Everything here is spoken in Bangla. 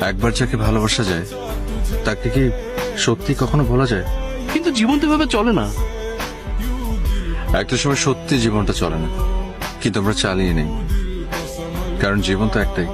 একবার যাকে ভালোবাসা যায় তাকে কি সত্যি কখনো ভোলা যায়? কিন্তু জীবন তো এভাবে চলে না। একটা সময় সত্যি জীবনটা চলে না, কিন্তু আমরা চালিয়ে নেই, কারণ জীবন তো একটাই।